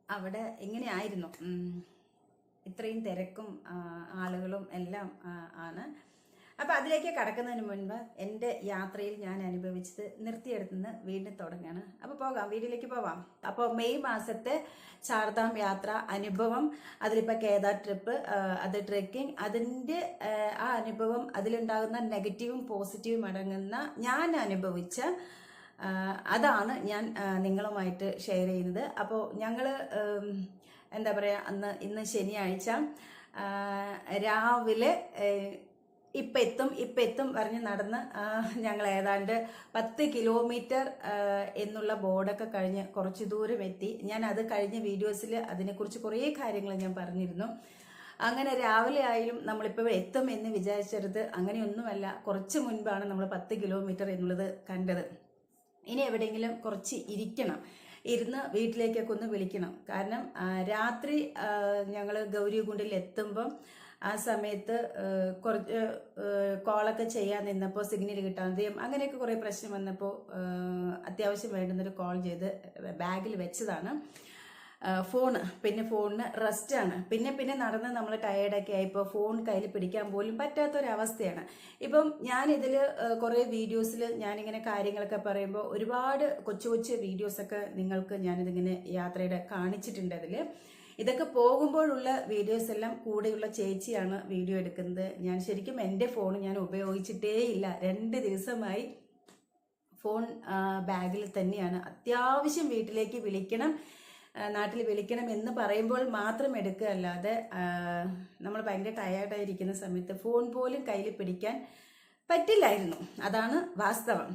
അവിടെ എങ്ങനെയായിരുന്നു, ഇത്രയും തിരക്കും ആളുകളും എല്ലാം ആണ്. അപ്പം അതിലേക്ക് കടക്കുന്നതിന് മുൻപ് എൻ്റെ യാത്രയിൽ ഞാൻ അനുഭവിച്ചത് നിർത്തിയെടുത്തുനിന്ന് വീണ്ടും തുടങ്ങുകയാണ്. അപ്പോൾ പോകാം, വീട്ടിലേക്ക് പോവാം. അപ്പോൾ മെയ് മാസത്തെ ചാർധാം യാത്ര അനുഭവം, അതിലിപ്പോൾ കേദാർ ട്രിപ്പ്, അത് ട്രെക്കിംഗ്, അതിൻ്റെ ആ അനുഭവം, അതിലുണ്ടാകുന്ന നെഗറ്റീവും പോസിറ്റീവും അടങ്ങുന്ന ഞാൻ അനുഭവിച്ച അതാണ് ഞാൻ നിങ്ങളുമായിട്ട് ഷെയർ ചെയ്യുന്നത്. അപ്പോൾ ഞങ്ങൾ എന്താ പറയുക, ഇന്ന് ശനിയാഴ്ച രാവിലെ ഇപ്പം എത്തും പറഞ്ഞ് നടന്ന് ഞങ്ങൾ ഏതാണ്ട് 10 കിലോമീറ്റർ എന്നുള്ള ബോർഡൊക്കെ കഴിഞ്ഞ് കുറച്ച് ദൂരം എത്തി. ഞാൻ അത് കഴിഞ്ഞ വീഡിയോസിൽ അതിനെക്കുറിച്ച് കുറേ കാര്യങ്ങൾ ഞാൻ പറഞ്ഞിരുന്നു. അങ്ങനെ രാവിലെ ആയാലും നമ്മളിപ്പോൾ എത്തും എന്ന് വിചാരിച്ചത് അങ്ങനെയൊന്നുമല്ല. കുറച്ച് മുൻപാണ് നമ്മൾ 10 കിലോമീറ്റർ എന്നുള്ളത് കണ്ടത്. ഇനി എവിടെയെങ്കിലും കുറച്ച് ഇരിക്കണം, ഇരുന്ന് വീട്ടിലേക്കൊക്കെ ഒന്ന് വിളിക്കണം. കാരണം രാത്രി ഞങ്ങൾ ഗൗരികുണ്ടിൽ എത്തുമ്പം ആ സമയത്ത് കുറച്ച് കോളൊക്കെ ചെയ്യാൻ നിന്നപ്പോൾ സിഗ്നൽ കിട്ടാതെയും അങ്ങനെയൊക്കെ കുറേ പ്രശ്നം വന്നപ്പോൾ അത്യാവശ്യം വേണ്ടുന്നൊരു കോൾ ചെയ്ത് ബാഗിൽ വെച്ചതാണ് ഫോണ്. പിന്നെ ഫോണിന് റെസ്റ്റാണ്. പിന്നെ നടന്ന് നമ്മൾ ടയേർഡൊക്കെ ആയിപ്പോൾ ഫോൺ കയ്യിൽ പിടിക്കാൻ പോലും പറ്റാത്തൊരവസ്ഥയാണ്. ഇപ്പം ഞാനിതിൽ കുറേ വീഡിയോസിൽ ഞാനിങ്ങനെ കാര്യങ്ങളൊക്കെ പറയുമ്പോൾ ഒരുപാട് കൊച്ചു കൊച്ചു വീഡിയോസൊക്കെ നിങ്ങൾക്ക് ഞാനിതിങ്ങനെ യാത്രയുടെ കാണിച്ചിട്ടുണ്ട്. അതിൽ ഇതൊക്കെ പോകുമ്പോഴുള്ള വീഡിയോസ് എല്ലാം കൂടെയുള്ള ചേച്ചിയാണ് വീഡിയോ എടുക്കുന്നത്. ഞാൻ ശരിക്കും എൻ്റെ ഫോൺ ഞാൻ ഉപയോഗിച്ചിട്ടേ ഇല്ല. 2 ദിവസമായി ഫോൺ ബാഗിൽ തന്നെയാണ്. അത്യാവശ്യം വീട്ടിലേക്ക് വിളിക്കണം, നാട്ടിൽ വിളിക്കണം എന്ന് പറയുമ്പോൾ മാത്രം എടുക്കുക, അല്ലാതെ നമ്മൾ ഭയങ്കര ടയേർഡായിരിക്കുന്ന സമയത്ത് ഫോൺ പോലും കയ്യിൽ പിടിക്കാൻ പറ്റില്ലായിരുന്നു. അതാണ് വാസ്തവം.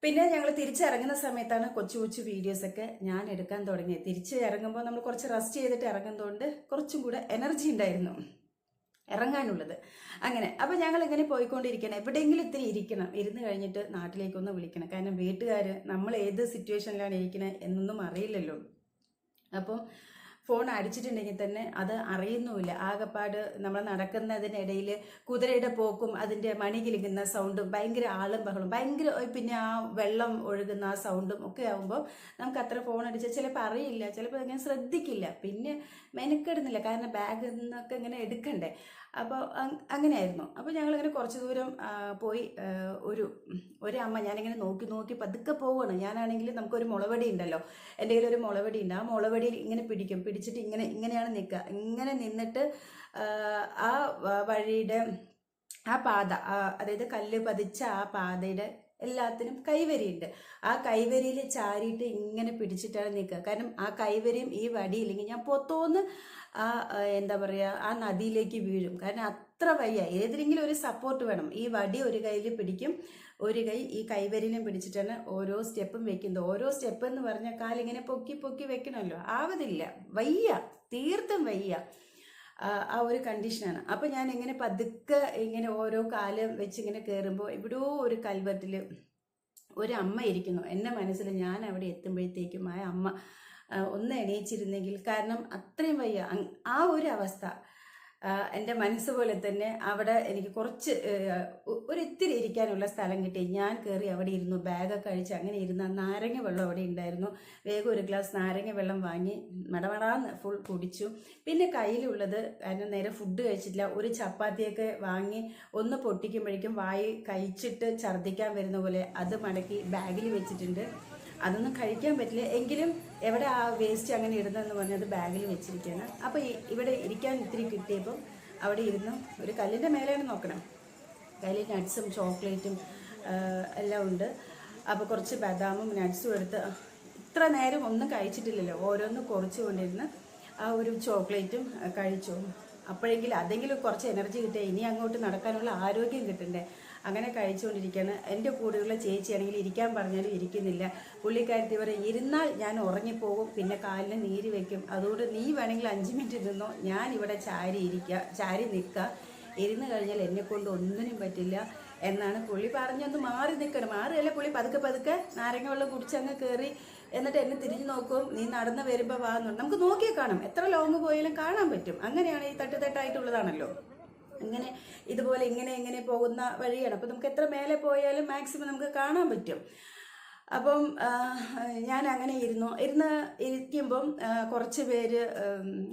പിന്നെ ഞങ്ങൾ തിരിച്ചിറങ്ങുന്ന സമയത്താണ് കൊച്ചു കൊച്ചു വീഡിയോസൊക്കെ ഞാൻ എടുക്കാൻ തുടങ്ങിയത്. തിരിച്ച് ഇറങ്ങുമ്പോൾ നമ്മൾ കുറച്ച് റെസ്റ്റ് ചെയ്തിട്ട് ഇറങ്ങുന്നതുകൊണ്ട് കുറച്ചും കൂടെ എനർജി ഉണ്ടായിരുന്നു ഇറങ്ങാനുള്ളത്. അങ്ങനെ അപ്പോൾ ഞങ്ങൾ ഇങ്ങനെ പോയിക്കൊണ്ടിരിക്കണം. എവിടെയെങ്കിലും ഇത്തിരി ഇരിക്കണം, ഇരുന്ന് കഴിഞ്ഞിട്ട് നാട്ടിലേക്കൊന്ന് വിളിക്കണം. കാരണം വീട്ടുകാർ നമ്മൾ ഏത് സിറ്റുവേഷനിലാണ് ഇരിക്കുന്നത് എന്നൊന്നും അറിയില്ലല്ലോ. അപ്പം ഫോൺ അടിച്ചിട്ടുണ്ടെങ്കിൽ തന്നെ അത് അറിയുന്നുമില്ല. ആകെപ്പാട് നമ്മൾ നടക്കുന്നതിനിടയിൽ കുതിരയുടെ പോക്കും അതിൻ്റെ മണി കിലുങ്ങുന്ന സൗണ്ടും ഭയങ്കര ആളും ബഹളും ഭയങ്കര, പിന്നെ ആ വെള്ളം ഒഴുകുന്ന ആ സൗണ്ടും ഒക്കെ ആകുമ്പോൾ നമുക്ക് അത്ര ഫോൺ അടിച്ചാൽ ചിലപ്പോൾ അറിയില്ല, ചിലപ്പോൾ ഇങ്ങനെ ശ്രദ്ധിക്കില്ല, പിന്നെ മെനക്കെടുന്നില്ല. കാരണം ബാഗിൽ നിന്നൊക്കെ ഇങ്ങനെ എടുക്കണ്ടേ. അപ്പോൾ അങ്ങനെയായിരുന്നു. അപ്പോൾ ഞങ്ങളിങ്ങനെ കുറച്ച് ദൂരം പോയി. ഒരു അമ്മ, ഞാനിങ്ങനെ നോക്കി പതുക്കെ പോവുകയാണ്. ഞാനാണെങ്കിൽ നമുക്കൊരു മുളവടി ഉണ്ടല്ലോ, എൻ്റെ കയ്യിൽ ഒരു മുളവടി ഉണ്ട്. ആ മുളവടിയിൽ ഇങ്ങനെ പിടിച്ചിട്ട് ഇങ്ങനെയാണ് നിൽക്കുക. ഇങ്ങനെ നിന്നിട്ട് ആ വഴിയുടെ ആ പാത, അതായത് കല്ല് പതിച്ച ആ പാതയുടെ എല്ലാത്തിനും കൈവരിയുണ്ട്. ആ കൈവരിയിൽ ചാരിയിട്ട് ഇങ്ങനെ പിടിച്ചിട്ടാണ് നിൽക്കുക. കാരണം ആ കൈവരിയും ഈ വടിയില്ലെങ്കിൽ ഞാൻ പൊത്തോന്ന് എന്താ പറയുക, ആ നദിയിലേക്ക് വീഴും. കാരണം അത്ര വയ്യ. ഏതെങ്കിലും ഒരു സപ്പോർട്ട് വേണം. ഈ വടി ഒരു കയ്യിൽ പിടിക്കും, ഒരു കൈ ഈ കൈവരിയിലും പിടിച്ചിട്ടാണ് ഓരോ സ്റ്റെപ്പും വെക്കുന്നത്. ഓരോ സ്റ്റെപ്പ് എന്ന് പറഞ്ഞാൽ കാലിങ്ങനെ പൊക്കി വെക്കണമല്ലോ, ആവതില്ല, വയ്യ, തീർത്തും വയ്യ. ആ ഒരു കണ്ടീഷനാണ്. അപ്പോൾ ഞാൻ ഇങ്ങനെ പതുക്കെ ഇങ്ങനെ ഓരോ കാലം വെച്ച് ഇങ്ങനെ കയറുമ്പോൾ എവിടെയോ ഒരു കൽവറ്റിൽ ഒരു അമ്മ ഇരിക്കുന്നു. എൻ്റെ മനസ്സിൽ ഞാൻ അവിടെ എത്തുമ്പോഴത്തേക്കും ആ അമ്മ ഒന്ന് എണീച്ചിരുന്നെങ്കിൽ. കാരണം അത്രയും വയ്യ. ആ ഒരു അവസ്ഥ എൻ്റെ മനസ്സ് പോലെ തന്നെ അവിടെ എനിക്ക് കുറച്ച് ഒരിത്തിരി ഇരിക്കാനുള്ള സ്ഥലം കിട്ടി. ഞാൻ കയറി അവിടെ ഇരുന്നു, ബാഗൊക്കെ കഴിച്ച് അങ്ങനെ ഇരുന്ന നാരങ്ങ വെള്ളം അവിടെ ഉണ്ടായിരുന്നു. വേഗം ഒരു ഗ്ലാസ് നാരങ്ങ വെള്ളം വാങ്ങി മടമടാന്ന് ഫുൾ കുടിച്ചു. പിന്നെ കയ്യിലുള്ളത്, കാരണം നേരെ ഫുഡ് കഴിച്ചിട്ടില്ല, ഒരു ചപ്പാത്തിയൊക്കെ വാങ്ങി ഒന്ന് പൊട്ടിക്കുമ്പോഴേക്കും വായി കഴിച്ചിട്ട് ഛർദ്ദിക്കാൻ വരുന്ന പോലെ അത് മടക്കി ബാഗിൽ വെച്ചിട്ടുണ്ട്. അതൊന്നും കഴിക്കാൻ പറ്റില്ല, എങ്കിലും എവിടെ ആ വേസ്റ്റ് അങ്ങനെ ഇടുന്നതെന്ന് പറഞ്ഞ് അത് ബാഗിൽ വെച്ചിരിക്കുകയാണ്. അപ്പോൾ ഇവിടെ ഇരിക്കാൻ ഇത്തിരി കിട്ടിയപ്പോൾ അവിടെ ഇരുന്നു. ഒരു കല്ലിൻ്റെ മേലെയാണ് നോക്കണം. കയ്യിൽ നട്ട്സും ചോക്ലേറ്റും എല്ലാം ഉണ്ട്. അപ്പോൾ കുറച്ച് ബദാമും നട്ട്സും എടുത്ത്, ഇത്ര നേരം ഒന്നും കഴിച്ചിട്ടില്ലല്ലോ, ഓരോന്ന് കുറച്ച് കൊണ്ടിരുന്ന് ആ ഒരു ചോക്ലേറ്റും കഴിച്ചു. അപ്പോഴെങ്കിലും അതെങ്കിലും കുറച്ച് എനർജി കിട്ടുക, ഇനി അങ്ങോട്ട് നടക്കാനുള്ള ആരോഗ്യം കിട്ടണ്ടേ. അങ്ങനെ കഴിച്ചുകൊണ്ടിരിക്കുകയാണ്. എൻ്റെ കൂടെയുള്ള ചേച്ചിയാണെങ്കിൽ ഇരിക്കാൻ പറഞ്ഞാലും ഇരിക്കുന്നില്ല. പുള്ളിക്കാരത്തി പറയും, ഇരുന്നാൽ ഞാൻ ഉറങ്ങിപ്പോകും, പിന്നെ കാലിന് നീര് വെക്കും, അതുകൊണ്ട് നീ വേണമെങ്കിൽ 5 മിനിറ്റ് നിന്നോ, ഞാൻ ഇവിടെ ചാരി നിൽക്കുക, ഇരുന്ന് കഴിഞ്ഞാൽ എന്നെക്കൊണ്ട് ഒന്നിനും പറ്റില്ല എന്നാണ് പുള്ളി പറഞ്ഞൊന്ന് മാറി നിൽക്കണം. മാറിയല്ല, പുള്ളി പതുക്കെ നാരങ്ങ വെള്ളം കുടിച്ചങ്ങ് കയറി. എന്നിട്ട് എന്നെ തിരിഞ്ഞു നോക്കും, നീ നടന്ന് വരുമ്പോൾ വാന്നുണ്ട്. നമുക്ക് നോക്കിയേ കാണാം, എത്ര ലോങ് പോയാലും കാണാൻ പറ്റും. അങ്ങനെയാണ് ഈ തട്ടായിട്ടുള്ളതാണല്ലോ. ഇങ്ങനെ ഇതുപോലെ ഇങ്ങനെ പോകുന്ന വഴിയാണ്. അപ്പോൾ നമുക്ക് എത്ര മേലെ പോയാലും മാക്സിമം നമുക്ക് കാണാൻ പറ്റും. അപ്പം ഞാൻ അങ്ങനെ ഇരിക്കുമ്പം കുറച്ച് പേര്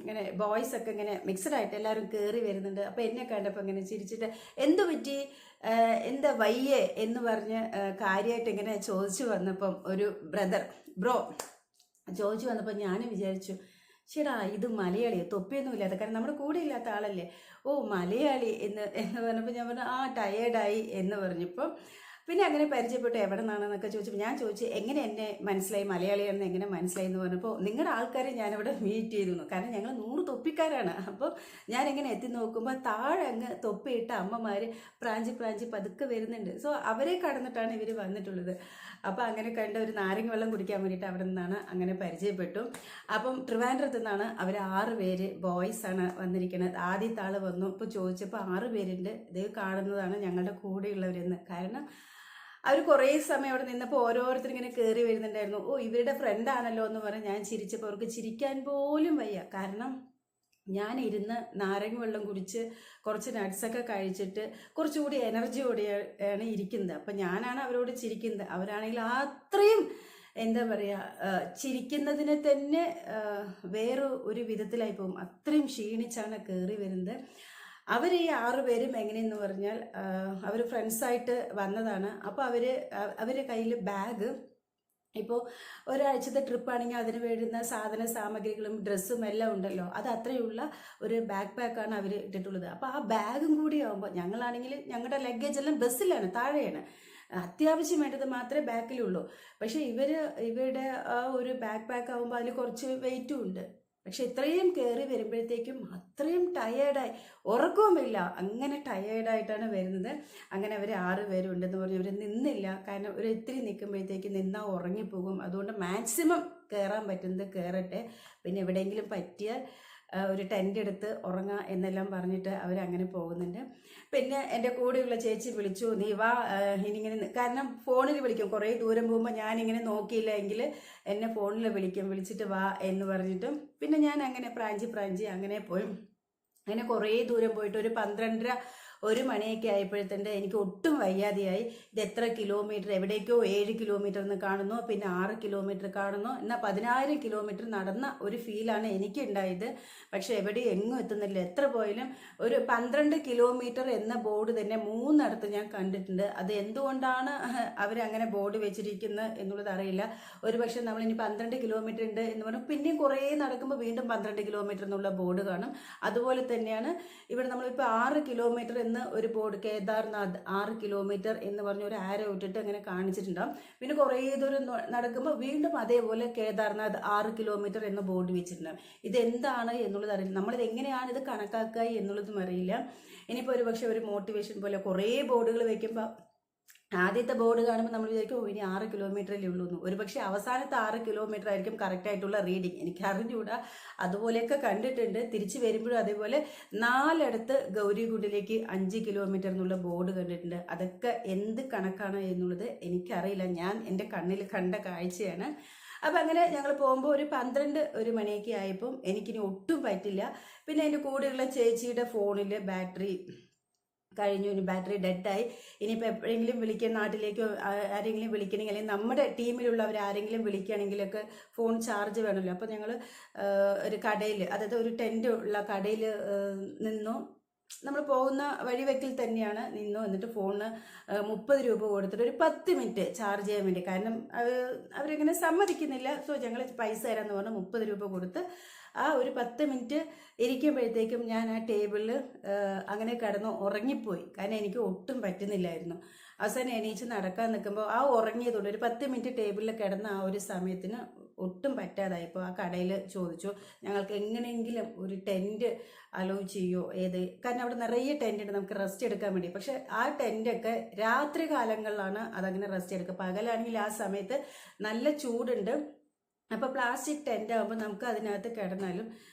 ഇങ്ങനെ ബോയ്സ് ഒക്കെ ഇങ്ങനെ മിക്സഡ് ആയിട്ട് എല്ലാവരും കയറി വരുന്നുണ്ട്. അപ്പം എന്നെ കണ്ടപ്പോൾ ഇങ്ങനെ ചിരിച്ചിട്ട് എന്തു പറ്റി, എന്താ വയ്യേ എന്ന് പറഞ്ഞ് കാര്യമായിട്ട് ഇങ്ങനെ ചോദിച്ചു വന്നപ്പം ഒരു ബ്രോ ചോദിച്ചു വന്നപ്പോൾ ഞാൻ വിചാരിച്ചു, ചേടാ ഇത് മലയാളി, തൊപ്പിയൊന്നും ഇല്ലാത്ത, കാരണം നമ്മുടെ കൂടെ ഇല്ലാത്ത ആളല്ലേ, ഓ മലയാളി എന്ന് പറഞ്ഞപ്പോൾ ഞാൻ പറഞ്ഞു ആ ടയേർഡായി എന്ന് പറഞ്ഞപ്പോൾ പിന്നെ അങ്ങനെ പരിചയപ്പെട്ടു എവിടെ നിന്നാണെന്നൊക്കെ ചോദിച്ചപ്പോൾ ഞാൻ ചോദിച്ചു എങ്ങനെ എന്നെ മനസ്സിലായി മലയാളിയാണെന്ന് എങ്ങനെ മനസ്സിലായി എന്ന് പറഞ്ഞപ്പോൾ നിങ്ങളുടെ ആൾക്കാരെ ഞാനിവിടെ മീറ്റ് ചെയ്തിരുന്നു, കാരണം ഞങ്ങൾ 100 തൊപ്പിക്കാരാണ്. അപ്പോൾ ഞാനിങ്ങനെ എത്തി നോക്കുമ്പോൾ താഴെ അങ്ങ് തൊപ്പിയിട്ട അമ്മമാർ പ്രാഞ്ചി പതുക്കെ വരുന്നുണ്ട്. സോ അവരെ കടന്നിട്ടാണ് ഇവർ വന്നിട്ടുള്ളത്. അപ്പോൾ അങ്ങനെ കണ്ട ഒരു നാരങ്ങ വെള്ളം കുടിക്കാൻ വേണ്ടിയിട്ട് അവിടെ നിന്നാണ് അങ്ങനെ പരിചയപ്പെട്ടു. അപ്പം ട്രിവാൻഡ്രത്ത് നിന്നാണ് അവർ 6 പേര് ബോയ്സാണ് വന്നിരിക്കുന്നത്. ആദ്യത്തെ ആൾ വന്നു, ഇപ്പോൾ ചോദിച്ചപ്പോൾ 6 പേരുണ്ട്. ഇത് കാണുന്നതാണ് ഞങ്ങളുടെ കൂടെയുള്ളവരെന്ന്. കാരണം അവർ കുറേ സമയം അവിടെ നിന്നപ്പോൾ ഓരോരുത്തരും ഇങ്ങനെ കയറി വരുന്നുണ്ടായിരുന്നു. ഓ ഇവരുടെ ഫ്രണ്ടാണല്ലോ എന്ന് പറഞ്ഞ് ഞാൻ ചിരിച്ചപ്പോൾ അവർക്ക് ചിരിക്കാൻ പോലും വയ്യ. കാരണം ഞാൻ ഇരുന്ന് നാരങ്ങ വെള്ളം കുടിച്ച് കുറച്ച് നട്ട്സൊക്കെ കഴിച്ചിട്ട് കുറച്ചുകൂടി എനർജിയോടെയാണ് ഇരിക്കുന്നത്. അപ്പം ഞാനാണ് അവരോട് ചിരിക്കുന്നത്, അവരാണെങ്കിൽ അത്രയും എന്താ പറയുക, ചിരിക്കുന്നതിന് തന്നെ വേറെ ഒരു വിധത്തിലായി പോകും. അത്രയും ക്ഷീണിച്ചാണ് കയറി വരുന്നത്. അവർ ഈ 6 പേരും എങ്ങനെയെന്ന് പറഞ്ഞാൽ അവർ ഫ്രണ്ട്സായിട്ട് വന്നതാണ്. അപ്പോൾ അവരുടെ കയ്യിൽ ബാഗ്, ഇപ്പോൾ ഒരാഴ്ചത്തെ ട്രിപ്പാണെങ്കിൽ അതിന് വേണ്ടുന്ന സാധന സാമഗ്രികളും ഡ്രസ്സും എല്ലാം ഉണ്ടല്ലോ, അത് അത്രയുള്ള ഒരു ബാക്ക് പാക്കാണ് അവർ ഇട്ടിട്ടുള്ളത്. അപ്പോൾ ആ ബാഗും കൂടി ആകുമ്പോൾ ഞങ്ങളാണെങ്കിൽ ഞങ്ങളുടെ ലഗേജ് എല്ലാം ബസ്സിലാണ്, താഴെയാണ്, അത്യാവശ്യം വേണ്ടത് മാത്രമേ ബാക്കിലുള്ളൂ. പക്ഷേ ഇവരുടെ ആ ഒരു ബാക്ക് പാക്ക് ആകുമ്പോൾ അതിൽ കുറച്ച് വെയിറ്റും ഉണ്ട്. പക്ഷെ ഇത്രയും കയറി വരുമ്പോഴത്തേക്കും അത്രയും ടയേർഡായി, ഉറക്കവുമില്ല, അങ്ങനെ ടയേർഡായിട്ടാണ് വരുന്നത്. അങ്ങനെ അവർ 6 പേരുണ്ടെന്ന് പറഞ്ഞ് ഇവർ നിന്നില്ല. കാരണം ഒരു ഇത്തിരി നിൽക്കുമ്പോഴത്തേക്കും നിന്നാൽ ഉറങ്ങിപ്പോകും. അതുകൊണ്ട് മാക്സിമം കയറാൻ പറ്റുന്നത് കയറട്ടെ, പിന്നെ എവിടെയെങ്കിലും പറ്റിയാൽ ഒരു ടെൻ്റ് എടുത്ത് ഉറങ്ങാം എന്നെല്ലാം പറഞ്ഞിട്ട് അവരങ്ങനെ പോകുന്നുണ്ട്. പിന്നെ എൻ്റെ കൂടെയുള്ള ചേച്ചി വിളിച്ചു, നീ വാ ഇനിങ്ങനെ, കാരണം ഫോണിൽ വിളിക്കും, കുറേ ദൂരം പോകുമ്പോൾ ഞാനിങ്ങനെ നോക്കിയില്ല എങ്കിൽ എന്നെ ഫോണിൽ വിളിച്ചിട്ട് വാ എന്ന് പറഞ്ഞിട്ടും പിന്നെ ഞാൻ അങ്ങനെ പ്രാഞ്ചി അങ്ങനെ പോയി. അങ്ങനെ കുറേ ദൂരം പോയിട്ട് ഒരു 12:30 മണിയൊക്കെ ആയപ്പോഴത്തേൻ്റെ എനിക്ക് ഒട്ടും വയ്യാതെയായി. ഇത് എത്ര കിലോമീറ്റർ, എവിടേക്കോ 7 കിലോമീറ്റർ എന്ന് കാണുന്നു, പിന്നെ 6 കിലോമീറ്റർ കാണുന്നു, എന്നാൽ 10,000 കിലോമീറ്റർ നടന്ന ഒരു ഫീലാണ് എനിക്ക് ഉണ്ടായത്. പക്ഷെ എവിടെയും എങ്ങും എത്തുന്നില്ല. എത്ര പോയാലും ഒരു 12 കിലോമീറ്റർ എന്ന ബോർഡ് തന്നെ 3 ഞാൻ കണ്ടിട്ടുണ്ട്. അത് എന്തുകൊണ്ടാണ് അവരങ്ങനെ ബോർഡ് വെച്ചിരിക്കുന്നത് എന്നുള്ളത് അറിയില്ല. ഒരു പക്ഷെ നമ്മളിനി 12 കിലോമീറ്റർ ഉണ്ട് എന്ന് പറഞ്ഞാൽ പിന്നെയും കുറേ നടക്കുമ്പോൾ വീണ്ടും 12 കിലോമീറ്റർ എന്നുള്ള ബോർഡ് കാണും. അതുപോലെ തന്നെയാണ് ഇവിടെ നമ്മളിപ്പോൾ 6 കിലോമീറ്റർ എന്ന് ഒരു ബോർഡ്, കേദാർനാഥ് 6 കിലോമീറ്റർ എന്ന് പറഞ്ഞ ഒരു ആരോ ഇട്ടിട്ട് അങ്ങനെ കാണിച്ചിട്ടുണ്ടാവും. പിന്നെ കുറേ ദൂരം നടക്കുമ്പോൾ വീണ്ടും അതേപോലെ കേദാർനാഥ് 6 കിലോമീറ്റർ എന്ന ബോർഡ് വെച്ചിട്ടുണ്ടാവും. ഇതെന്താണ് എന്നുള്ളത് അറിയില്ല, നമ്മളിത് എങ്ങനെയാണ് ഇത് കണക്കാക്കുക എന്നുള്ളതും അറിയില്ല. ഇനിയിപ്പോൾ ഒരു പക്ഷേ ഒരു മോട്ടിവേഷൻ പോലെ കുറേ ബോർഡുകൾ വയ്ക്കുമ്പോൾ ആദ്യത്തെ ബോർഡ് കാണുമ്പോൾ നമ്മൾ വിചാരിക്കും ഇനി 6 കിലോമീറ്ററല്ലേ ഉള്ളൂ എന്ന്. ഒരു പക്ഷേ അവസാനത്തെ 6 കിലോമീറ്റർ ആയിരിക്കും കറക്റ്റായിട്ടുള്ള റീഡിങ്, എനിക്ക് അറിഞ്ഞുകൂടാ. അതുപോലെയൊക്കെ കണ്ടിട്ടുണ്ട്. തിരിച്ചു വരുമ്പോഴും അതേപോലെ 4 ഗൗരികുണ്ടിലേക്ക് 5 കിലോമീറ്റർ എന്നുള്ള ബോർഡ് കണ്ടിട്ടുണ്ട്. അതൊക്കെ എന്ത് കണക്കാണ് എന്നുള്ളത് എനിക്കറിയില്ല, ഞാൻ എൻ്റെ കണ്ണിൽ കണ്ട കാഴ്ചയാണ്. അപ്പം അങ്ങനെ ഞങ്ങൾ പോകുമ്പോൾ ഒരു 12 മണിയൊക്കെ ആയപ്പം എനിക്കിനി ഒട്ടും പറ്റില്ല. പിന്നെ എൻ്റെ കൂടെയുള്ള ചേച്ചിയുടെ ഫോണിൽ ബാറ്ററി കഴിഞ്ഞു, ഇനി ബാറ്ററി ഡെഡായി. ഇനിയിപ്പോൾ എപ്പോഴെങ്കിലും വിളിക്കാൻ, നാട്ടിലേക്കോ ആരെങ്കിലും വിളിക്കണമെങ്കിൽ അല്ലെങ്കിൽ നമ്മുടെ ടീമിലുള്ളവർ ആരെങ്കിലും വിളിക്കുകയാണെങ്കിലൊക്കെ ഫോൺ ചാർജ് വേണമല്ലോ. അപ്പോൾ ഞങ്ങൾ ഒരു കടയിൽ, അതായത് ഒരു ടെൻ്റ് ഉള്ള കടയിൽ നിന്നു. നമ്മൾ പോകുന്ന വഴിവെക്കിൽ തന്നെയാണ് നിന്നു. എന്നിട്ട് ഫോണിന് 30 രൂപ കൊടുത്തിട്ട് ഒരു 10 മിനിറ്റ് ചാർജ് ചെയ്യാൻ വേണ്ടി, കാരണം അവരിങ്ങനെ സമ്മതിക്കുന്നില്ല. സോ ഞങ്ങൾ പൈസ തരാമെന്ന് പറഞ്ഞ് 30 രൂപ കൊടുത്ത് ആ ഒരു 10 മിനിറ്റ് ഇരിക്കുമ്പോഴത്തേക്കും ഞാൻ ആ ടേബിളിൽ അങ്ങനെ കിടന്ന് ഉറങ്ങിപ്പോയി. കാരണം എനിക്ക് ഒട്ടും പറ്റുന്നില്ലായിരുന്നു. അവസാനം എണീച്ച് നടക്കാൻ നിൽക്കുമ്പോൾ ആ ഉറങ്ങിയതുകൊണ്ട് ഒരു 10 മിനിറ്റ് ടേബിളിൽ കിടന്ന ആ ഒരു സമയത്തിന് ഒട്ടും പറ്റാതായപ്പോൾ ആ കടയിൽ ചോദിച്ചു, ഞങ്ങൾക്ക് എങ്ങനെയെങ്കിലും ഒരു ടെൻറ്റ് അലോ ചെയ്യോ, കാരണം അവിടെ നിറയെ ടെൻ്റ് ഉണ്ട് നമുക്ക് റെസ്റ്റ് എടുക്കാൻ വേണ്ടി. പക്ഷെ ആ ടെൻ്റൊക്കെ രാത്രി കാലങ്ങളിലാണ് അതങ്ങനെ റെസ്റ്റ് എടുക്കുക. പകലാണെങ്കിൽ ആ സമയത്ത് നല്ല ചൂടുണ്ട്. അപ്പോൾ പ്ലാസ്റ്റിക് ടെൻ്റ് ആകുമ്പോൾ നമുക്ക് അതിനകത്ത് കിടന്നാലും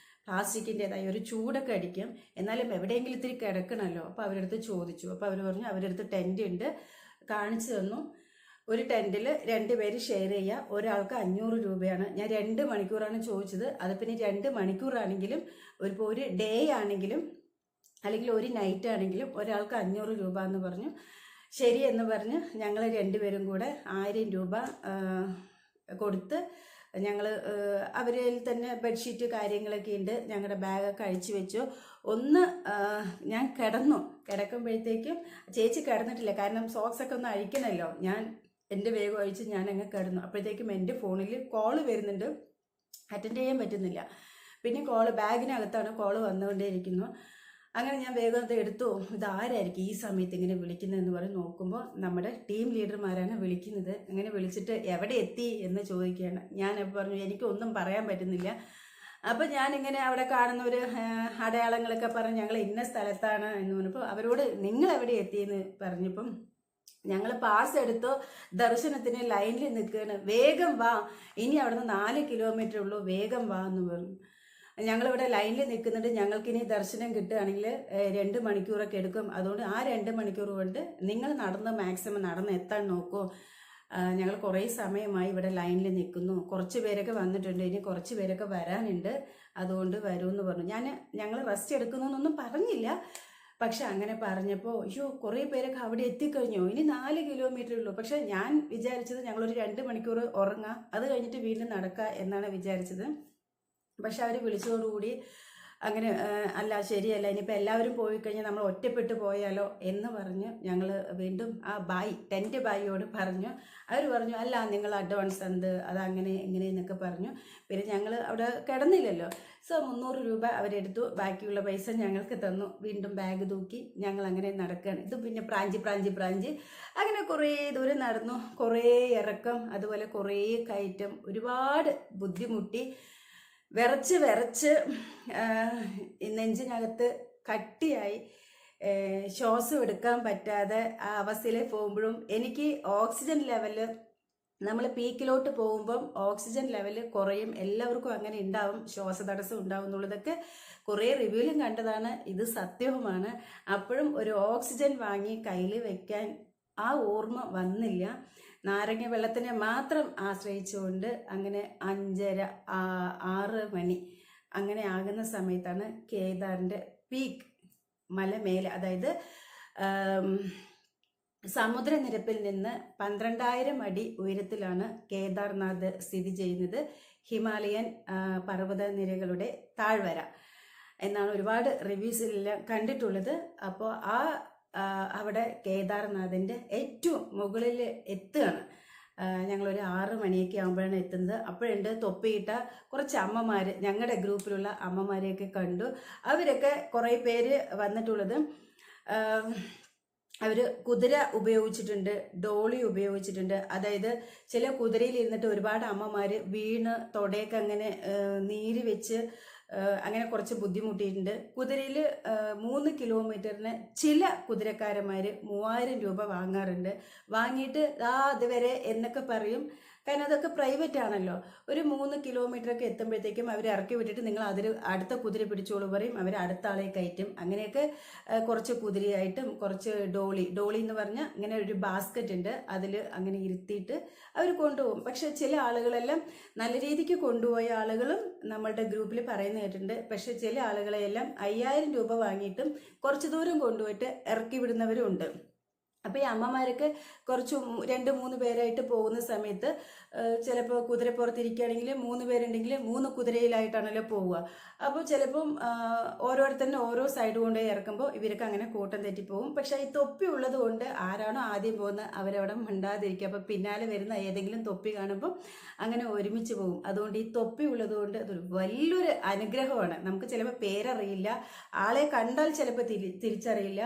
പ്ലാസ്റ്റിക്കിൻ്റെതായ ഒരു ചൂടൊക്കെ അടിക്കും, എന്നാലും എവിടെയെങ്കിലും ഇത്തിരി കിടക്കണമല്ലോ. അപ്പോൾ അവരടുത്ത് ചോദിച്ചു. അപ്പോൾ അവർ പറഞ്ഞു അവരടുത്ത് ടെൻ്റ് ഉണ്ട്, കാണിച്ചു തന്നു. ഒരു ടെൻറ്റിൽ 2 പേര് ഷെയർ ചെയ്യുക, ഒരാൾക്ക് 500 രൂപയാണ്. ഞാൻ 2 മണിക്കൂറാണ് ചോദിച്ചത്. അത് പിന്നെ 2 മണിക്കൂറാണെങ്കിലും ഇപ്പോൾ ഒരു ഡേ ആണെങ്കിലും അല്ലെങ്കിൽ ഒരു നൈറ്റ് ആണെങ്കിലും ഒരാൾക്ക് 500 രൂപ എന്ന് പറഞ്ഞു. ശരി എന്ന് പറഞ്ഞ് ഞങ്ങൾ രണ്ടുപേരും കൂടെ 1000 രൂപ കൊടുത്ത് ഞങ്ങൾ അവരിൽ തന്നെ ബെഡ്ഷീറ്റ് കാര്യങ്ങളൊക്കെ ഉണ്ട്. ഞങ്ങളുടെ ബാഗൊക്കെ അഴിച്ചു വെച്ചു. ഒന്ന് ഞാൻ കിടക്കുമ്പോഴത്തേക്കും ചേച്ചി കിടന്നിട്ടില്ല, കാരണം സോക്സൊക്കെ ഒന്ന് അഴിക്കണമല്ലോ. എൻ്റെ വേഗം അഴിച്ച് ഞാൻ അങ്ങ് കിടന്നു. അപ്പോഴത്തേക്കും എൻ്റെ ഫോണിൽ കോള് വരുന്നുണ്ട്, അറ്റൻഡ് ചെയ്യാൻ പറ്റുന്നില്ല. പിന്നെ ബാഗിനകത്താണ് കോള് വന്നുകൊണ്ടേയിരിക്കുന്നു. അങ്ങനെ ഞാൻ വേഗം അത് എടുത്തു. ഇതാരായിരിക്കും ഈ സമയത്ത് ഇങ്ങനെ വിളിക്കുന്നതെന്ന് പറഞ്ഞ് നോക്കുമ്പോൾ നമ്മുടെ ടീം ലീഡർമാരാണ് വിളിക്കുന്നത്. അങ്ങനെ വിളിച്ചിട്ട് എവിടെ എത്തി എന്ന് ചോദിക്കുകയാണ്. ഞാൻ പറഞ്ഞു എനിക്കൊന്നും പറയാൻ പറ്റുന്നില്ല. അപ്പം ഞാനിങ്ങനെ അവിടെ കാണുന്ന ഒരു അടയാളങ്ങളൊക്കെ പറഞ്ഞ് ഞങ്ങൾ ഇന്ന സ്ഥലത്താണ് എന്ന് പറഞ്ഞപ്പോൾ അവരോട് നിങ്ങൾ എവിടെ എത്തിയെന്ന് പറഞ്ഞപ്പം ഞങ്ങൾ പാസ് എടുത്തു, ദർശനത്തിന് ലൈനിൽ നിൽക്കുകയാണ്. വേഗം വാ, ഇനി അവിടുന്ന് 4 കിലോമീറ്റർ ഉള്ളൂ, വേഗം വാ എന്ന് പറഞ്ഞു. ഞങ്ങളിവിടെ ലൈനിൽ നിൽക്കുന്നുണ്ട്. ഞങ്ങൾക്കിനി ദർശനം കിട്ടുകയാണെങ്കിൽ 2 മണിക്കൂറൊക്കെ എടുക്കും. അതുകൊണ്ട് ആ 2 മണിക്കൂർ കൊണ്ട് നിങ്ങൾ മാക്സിമം നടന്ന് എത്താൻ നോക്കൂ. ഞങ്ങൾ കുറേ സമയമായി ഇവിടെ ലൈനിൽ നിൽക്കുന്നു. കുറച്ച് പേരൊക്കെ വന്നിട്ടുണ്ട്, ഇനി കുറച്ച് പേരൊക്കെ വരാനുണ്ട്, അതുകൊണ്ട് വരുമെന്ന് പറഞ്ഞു. ഞങ്ങൾ റെസ്റ്റ് എടുക്കുന്നു എന്നൊന്നും പറഞ്ഞില്ല. പക്ഷെ അങ്ങനെ പറഞ്ഞപ്പോൾ അയ്യോ കുറേ പേരൊക്കെ അവിടെ എത്തിക്കഴിഞ്ഞു, ഇനി 4 കിലോമീറ്റർ ഉള്ളൂ. പക്ഷെ ഞാൻ വിചാരിച്ചത് ഞങ്ങളൊരു 2 മണിക്കൂർ ഉറങ്ങാം, അത് കഴിഞ്ഞിട്ട് വീണ്ടും നടക്കുക എന്നാണ് വിചാരിച്ചത്. പക്ഷെ അവർ വിളിച്ചതോടുകൂടി അങ്ങനെ അല്ല ശരിയല്ല, ഇനിയിപ്പോൾ എല്ലാവരും പോയി കഴിഞ്ഞാൽ നമ്മൾ ഒറ്റപ്പെട്ടു പോയാലോ എന്ന് പറഞ്ഞ് ഞങ്ങൾ വീണ്ടും ആ ടെൻറ്റ് ബായിയോട് പറഞ്ഞു. അവർ പറഞ്ഞു അല്ല നിങ്ങൾ അഡ്വാൻസ് അതങ്ങനെ എങ്ങനെയെന്നൊക്കെ പറഞ്ഞു. പിന്നെ ഞങ്ങൾ അവിടെ കിടന്നില്ലല്ലോ. 300 രൂപ അവരെടുത്തു, ബാക്കിയുള്ള പൈസ ഞങ്ങൾക്ക് തന്നു. വീണ്ടും ബാഗ് തൂക്കി ഞങ്ങൾ അങ്ങനെ നടക്കുകയാണ്. ഇത് പിന്നെ പ്രാഞ്ചി അങ്ങനെ കുറേ ദൂരം നടന്നു, കുറേ ഇറക്കം, അതുപോലെ കുറേ കയറ്റം, ഒരുപാട് ബുദ്ധിമുട്ടി. വിറച്ച് നെഞ്ചിനകത്ത് കട്ടിയായി ശ്വാസം എടുക്കാൻ പറ്റാതെ ആ അവസ്ഥയിൽ പോകുമ്പോഴും എനിക്ക് ഓക്സിജൻ ലെവല് നമ്മൾ പീക്കിലോട്ട് പോകുമ്പം ഓക്സിജൻ ലെവൽ കുറയും. എല്ലാവർക്കും അങ്ങനെ ഉണ്ടാവും, ശ്വാസതടസ്സം ഉണ്ടാവും എന്നുള്ളതൊക്കെ കുറേ റിവ്യൂലും കണ്ടതാണ്, ഇത് സത്യവുമാണ്. അപ്പോഴും ഒരു ഓക്സിജൻ വാങ്ങി കയ്യിൽ വെക്കാൻ ആ ഓർമ്മ വന്നില്ല. നാരങ്ങ വെള്ളത്തിനെ മാത്രം ആശ്രയിച്ചുകൊണ്ട് അങ്ങനെ 5:30 6 മണി അങ്ങനെ ആകുന്ന സമയത്താണ് കേദാറിൻ്റെ പീക്ക് മലമേലെ, അതായത് സമുദ്രനിരപ്പിൽ നിന്ന് 12,000 അടി ഉയരത്തിലാണ് കേദാർനാഥ് സ്ഥിതി ചെയ്യുന്നത്. ഹിമാലയൻ പർവ്വതനിരകളുടെ താഴ്വര എന്നാണ് ഒരുപാട് റിവ്യൂസിലെല്ലാം കണ്ടിട്ടുള്ളത്. അപ്പോൾ അവിടെ കേദാർനാഥിൻ്റെ ഏറ്റവും മുകളിൽ എത്തുകയാണ്. ഞങ്ങളൊരു 6 മണിയൊക്കെ ആകുമ്പോഴാണ് എത്തുന്നത്. അപ്പോഴുണ്ട് തൊപ്പിയിട്ട കുറച്ച് അമ്മമാർ, ഞങ്ങളുടെ ഗ്രൂപ്പിലുള്ള അമ്മമാരെയൊക്കെ കണ്ടു. അവരൊക്കെ കുറേ പേര് വന്നിട്ടുള്ളത് അവർ കുതിര ഉപയോഗിച്ചിട്ടുണ്ട്, ഡോളി ഉപയോഗിച്ചിട്ടുണ്ട്. അതായത് ചില കുതിരയിൽ ഇരുന്നിട്ട് ഒരുപാട് അമ്മമാർ വീണ് തൊടയൊക്കെ അങ്ങനെ നീര് വെച്ച് അങ്ങനെ കുറച്ച് ബുദ്ധിമുട്ടിയിട്ടുണ്ട്. കുതിരയിൽ 3 കിലോമീറ്ററിന് ചില കുതിരക്കാരന്മാർ 3000 രൂപ വാങ്ങാറുണ്ട്. വാങ്ങിയിട്ട് അതുവരെ എന്നൊക്കെ പറയും, കാരണം അതൊക്കെ പ്രൈവറ്റ് ആണല്ലോ. ഒരു 3 കിലോമീറ്ററൊക്കെ എത്തുമ്പോഴത്തേക്കും അവർ ഇറക്കി വിട്ടിട്ട് നിങ്ങൾ അടുത്ത കുതിര പിടിച്ചോളൂ പറയും, അവർ അടുത്ത ആളെ കയറ്റും. അങ്ങനെയൊക്കെ കുറച്ച് കുതിരയായിട്ടും കുറച്ച് ഡോളി എന്ന് പറഞ്ഞാൽ ഇങ്ങനെ ഒരു ബാസ്ക്കറ്റ് ഉണ്ട്, അതിൽ അങ്ങനെ ഇരുത്തിയിട്ട് അവർ കൊണ്ടുപോകും. പക്ഷെ ചില ആളുകളെല്ലാം നല്ല രീതിക്ക് കൊണ്ടുപോയ ആളുകളും നമ്മളുടെ ഗ്രൂപ്പിൽ പറയുന്ന കേട്ടിട്ടുണ്ട്. പക്ഷെ ചില ആളുകളെല്ലാം 5000 രൂപ വാങ്ങിയിട്ടും കുറച്ച് ദൂരം കൊണ്ടുപോയിട്ട് ഇറക്കി വിടുന്നവരും ഉണ്ട്. അപ്പോൾ ഈ അമ്മമാരൊക്കെ കുറച്ച് 2-3 പേരായിട്ട് പോകുന്ന സമയത്ത് ചിലപ്പോൾ കുതിരപ്പുറത്തിരിക്കുകയാണെങ്കിൽ 3 പേരുണ്ടെങ്കിൽ 3 കുതിരയിലായിട്ടാണല്ലോ പോവുക. അപ്പോൾ ചിലപ്പം ഓരോരുത്തരും ഓരോ സൈഡ് കൊണ്ട് ഇറക്കുമ്പോൾ ഇവർക്ക് അങ്ങനെ കൂട്ടം തെറ്റിപ്പോവും. പക്ഷേ ഈ തൊപ്പി ഉള്ളത് കൊണ്ട് ആരാണോ ആദ്യം പോകുന്നത് അവരവിടെ മിണ്ടാതിരിക്കുക. അപ്പോൾ പിന്നാലെ വരുന്ന ഏതെങ്കിലും തൊപ്പി കാണുമ്പോൾ അങ്ങനെ ഒരുമിച്ച് പോകും. അതുകൊണ്ട് ഈ തൊപ്പി ഉള്ളത് കൊണ്ട് അതൊരു വലിയൊരു അനുഗ്രഹമാണ്. നമുക്ക് ചിലപ്പോൾ പേരറിയില്ല, ആളെ കണ്ടാൽ ചിലപ്പോൾ തിരിച്ചറിയില്ല.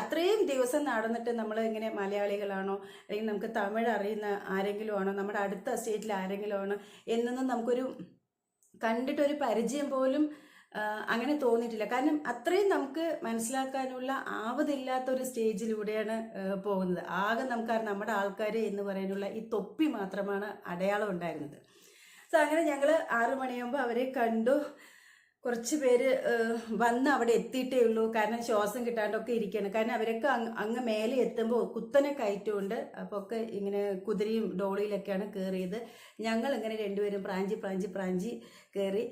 അത്രയും ദിവസം നടന്നിട്ട് നമ്മൾ ഇങ്ങനെ മലയാളികളാണോ അല്ലെങ്കിൽ നമുക്ക് തമിഴ് അറിയുന്ന ആരെങ്കിലും ആണോ, നമ്മുടെ അടുത്ത സ്റ്റേറ്റിൽ ആരെങ്കിലും ആണോ എന്നൊന്നും നമുക്കൊരു കണ്ടിട്ടൊരു പരിചയം പോലും അങ്ങനെ തോന്നിയിട്ടില്ല. കാരണം അത്രയും നമുക്ക് മനസ്സിലാക്കാനുള്ള ആവതില്ലാത്തൊരു സ്റ്റേജിലൂടെയാണ് പോകുന്നത്. ആകെ നമുക്കറിയാം നമ്മുടെ ആൾക്കാർ എന്ന് പറയാനുള്ള ഈ തൊപ്പി മാത്രമാണ് അടയാളം ഉണ്ടായിരുന്നത്. സോ അങ്ങനെ ഞങ്ങൾ 6 മണിയാകുമ്പോൾ അവരെ കണ്ടു. കുറച്ച് പേര് വന്ന് അവിടെ എത്തിയിട്ടേ ഉള്ളൂ, കാരണം ശ്വാസം കിട്ടാണ്ടൊക്കെ ഇരിക്കുകയാണ്. കാരണം അവരൊക്കെ അങ്ങ് മേലെ എത്തുമ്പോൾ കുത്തനെ കയറ്റമുണ്ട്. അപ്പോൾ ഒക്കെ ഇങ്ങനെ കുതിരയും ഡോളിയിലൊക്കെയാണ് കയറിയത്. ഞങ്ങൾ ഇങ്ങനെ രണ്ടുപേരും പ്രാഞ്ചി കയറി.